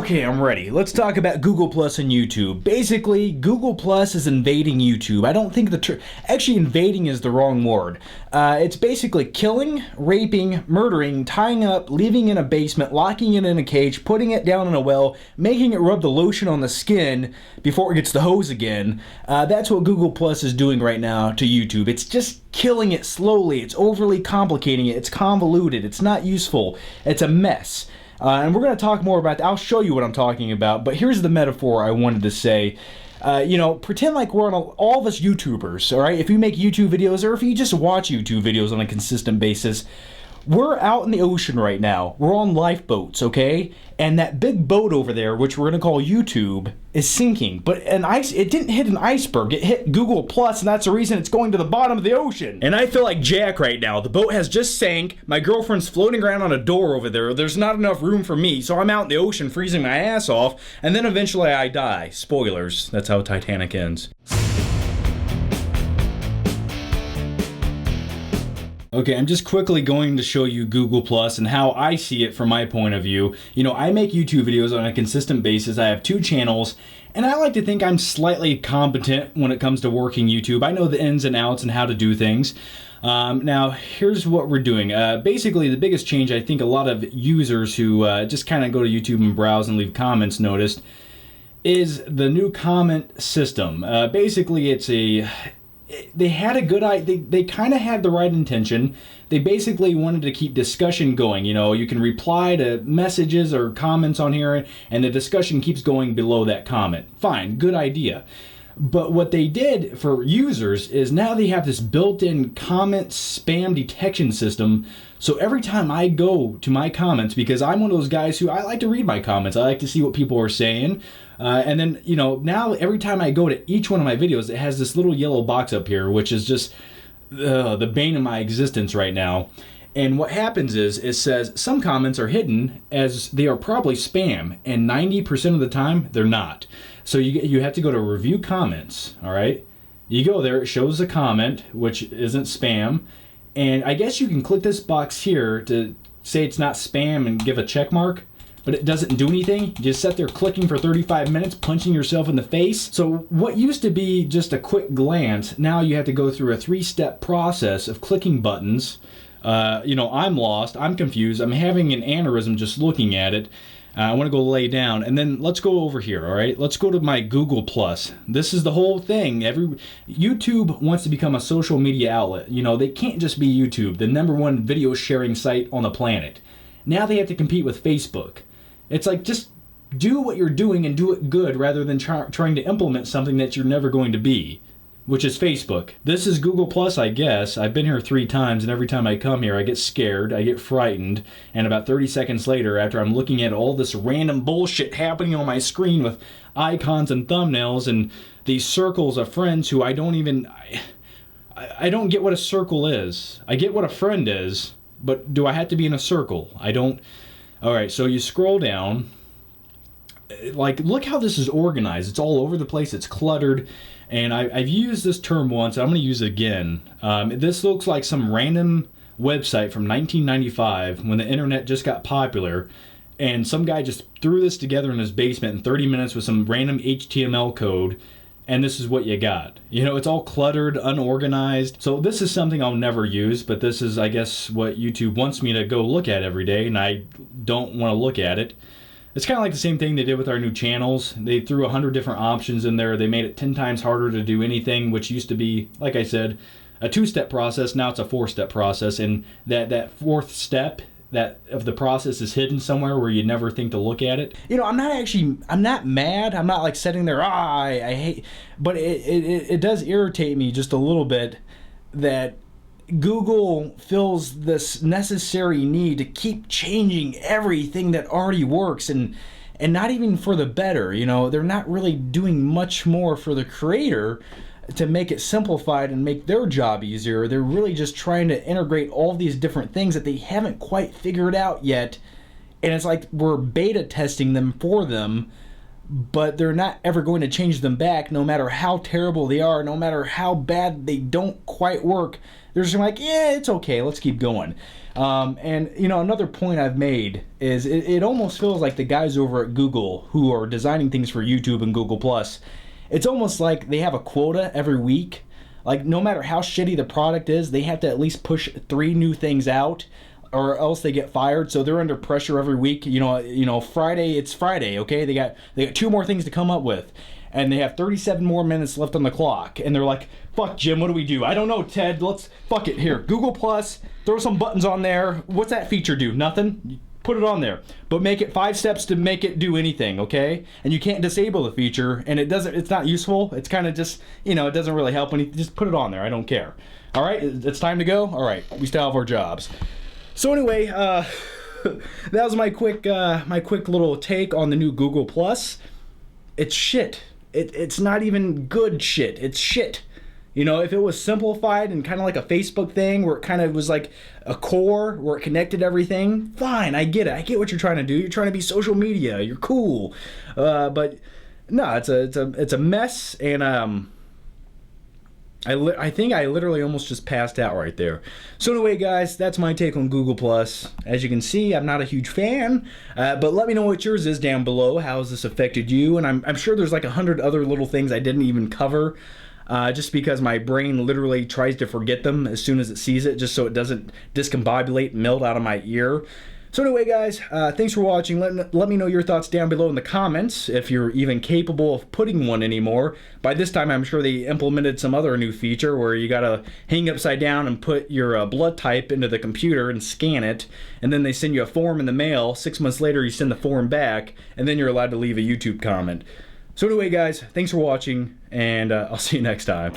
Okay, I'm ready. Let's talk about Google Plus and YouTube. Basically, Google Plus is invading YouTube. I don't think actually invading is the wrong word. It's basically killing, raping, murdering, tying up, leaving in a basement, locking it in a cage, putting it down in a well, making it rub the lotion on the skin before it gets the hose again. That's what Google Plus is doing right now to YouTube. It's just killing it slowly. It's overly complicating it. It's convoluted. It's not useful. It's a mess. And we're going to talk more about that. I'll show you what I'm talking about, but here's the metaphor I wanted to say. Pretend like we're on all of us YouTubers, all right? If you make YouTube videos or if you just watch YouTube videos on a consistent basis, we're out in the ocean right now. We're on lifeboats, okay? And that big boat over there, which we're going to call YouTube, is sinking. But it didn't hit an iceberg. It hit Google Plus, and that's the reason it's going to the bottom of the ocean. And I feel like Jack right now. The boat has just sank. My girlfriend's floating around on a door over there. There's not enough room for me, so I'm out in the ocean freezing my ass off, and then eventually I die. Spoilers. That's how Titanic ends. Okay, I'm just quickly going to show you Google Plus and how I see it from my point of view. You know, I make YouTube videos on a consistent basis. I have 2 channels, and I like to think I'm slightly competent when it comes to working YouTube. I know the ins and outs and how to do things. Now, here's what we're doing. Basically, the biggest change I think a lot of users who just kind of go to YouTube and browse and leave comments noticed is the new comment system. Basically, they had a good idea. They kind of had the right intention. They basically wanted to keep discussion going. You know, you can reply to messages or comments on here, and the discussion keeps going below that comment. Fine, good idea. But what they did for users is now they have this built-in comment spam detection system. So every time I go to my comments, because I'm one of those guys who I like to read my comments, I like to see what people are saying. And then, you know, now every time I go to each one of my videos, it has this little yellow box up here, which is just the bane of my existence right now. And what happens is it says some comments are hidden as they are probably spam, and 90% of the time they're not. So you have to go to review comments, all right? You go there, it shows a comment, which isn't spam, and I guess you can click this box here to say it's not spam and give a check mark, but it doesn't do anything. You just sit there clicking for 35 minutes, punching yourself in the face. So what used to be just a quick glance, now you have to go through a 3-step process of clicking buttons. I'm lost, I'm confused, I'm having an aneurysm just looking at it. I want to go lay down, and then let's go over here, all right? Let's go to my Google Plus. This is the whole thing. YouTube wants to become a social media outlet. You know, they can't just be YouTube, the #1 video sharing site on the planet. Now they have to compete with Facebook. It's like, just do what you're doing and do it good rather than trying to implement something that you're never going to be, which is Facebook. This is Google Plus, I guess. I've been here 3 times, and every time I come here, I get scared, I get frightened, and about 30 seconds later, after I'm looking at all this random bullshit happening on my screen with icons and thumbnails and these circles of friends who I don't get what a circle is. I get what a friend is, but do I have to be in a circle? I don't. All right, so you scroll down. Like, look how this is organized. It's all over the place. It's cluttered. And I've used this term once. I'm going to use it again. This looks like some random website from 1995 when the internet just got popular. And some guy just threw this together in his basement in 30 minutes with some random HTML code. And this is what you got. You know, it's all cluttered, unorganized. So this is something I'll never use, but this is, I guess, what YouTube wants me to go look at every day, and I don't want to look at it. It's kind of like the same thing they did with our new channels. They threw 100 different options in there. They made it 10 times harder to do anything, which used to be, like I said, a 2-step process. Now it's a 4-step process, and that 4th step of the process is hidden somewhere where you never think to look at it. You know, I'm not mad. I'm not like sitting there, I hate, but it does irritate me just a little bit that Google feels this necessary need to keep changing everything that already works, and not even for the better. You know, they're not really doing much more for the creator to make it simplified and make their job easier. They're really just trying to integrate all these different things that they haven't quite figured out yet, and it's like we're beta testing them for them but they're not ever going to change them back, no matter how terrible they are, no matter how bad they don't quite work. They're just like, yeah, it's okay, let's keep going. And you know, another point I've made is it almost feels like the guys over at Google who are designing things for YouTube and Google Plus, it's almost like they have a quota every week. Like, no matter how shitty the product is, they have to at least push 3 new things out, or else they get fired. So they're under pressure every week. You know, Friday, it's Friday, okay? They got 2 more things to come up with, and they have 37 more minutes left on the clock. And they're like, fuck, Jim, what do we do? I don't know, Ted. Let's fuck it here. Google Plus, throw some buttons on there. What's that feature do? Nothing? Put it on there, but make it 5 steps to make it do anything, okay? And you can't disable the feature, and it's not useful. It's kind of just, you know, it doesn't really help anything. Just put it on there. I don't care. All right, it's time to go. All right, we still have our jobs. So anyway, that was my quick little take on the new Google Plus. It's shit. It's not even good shit. It's shit. You know, if it was simplified and kind of like a Facebook thing where it kind of was like a core where it connected everything, fine, I get it. I get what you're trying to do. You're trying to be social media. You're cool. But no, it's a mess, and I think I literally almost just passed out right there. So anyway, guys, that's my take on Google Plus. As you can see, I'm not a huge fan, but let me know what yours is down below. How has this affected you? And I'm sure there's like 100 other little things I didn't even cover. Just because my brain literally tries to forget them as soon as it sees it, just so it doesn't discombobulate and melt out of my ear. So anyway, guys, thanks for watching. Let me know your thoughts down below in the comments, if you're even capable of putting one anymore. By this time, I'm sure they implemented some other new feature where you gotta hang upside down and put your blood type into the computer and scan it, and then they send you a form in the mail. 6 months later, you send the form back, and then you're allowed to leave a YouTube comment. So anyway, guys, thanks for watching, and I'll see you next time.